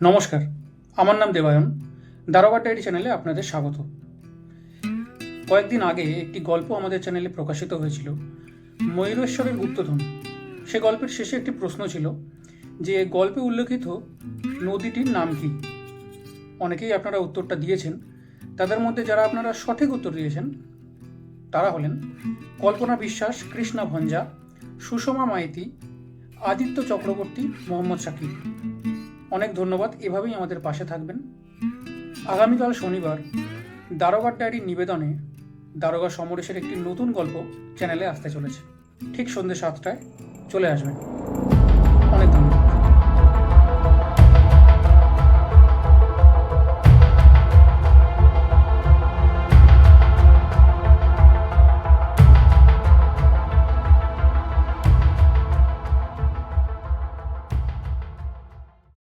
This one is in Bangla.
নমস্কার, আমার নাম দেবায়ন। দারোগা ডায়েরি চ্যানেলে আপনাদের স্বাগত। কয়েকদিন আগে একটি গল্প আমাদের চ্যানেলে প্রকাশিত হয়েছিল, ময়ূরেশ্বরের গুপ্তধন। সে গল্পের শেষে একটি প্রশ্ন ছিল যে গল্পে উল্লেখিত নদীটির নাম কি। অনেকেই আপনারা উত্তরটা দিয়েছেন। তাদের মধ্যে যারা আপনারা সঠিক উত্তর দিয়েছেন তারা হলেন কল্পনা বিশ্বাস, কৃষ্ণা ভঞ্জা, সুষমা মাইতি, আদিত্য চক্রবর্তী, মোহাম্মদ শাকিব। অনেক ধন্যবাদ। এভাবেই আমাদের পাশে থাকবেন। আগামীকাল শনিবার দারোগার ডায়েরির নিবেদনে দারোগা সমরেশের একটি নতুন গল্প চ্যানেলে আসতে চলেছে। ঠিক সন্ধ্যে 7টায় চলে আসবেন।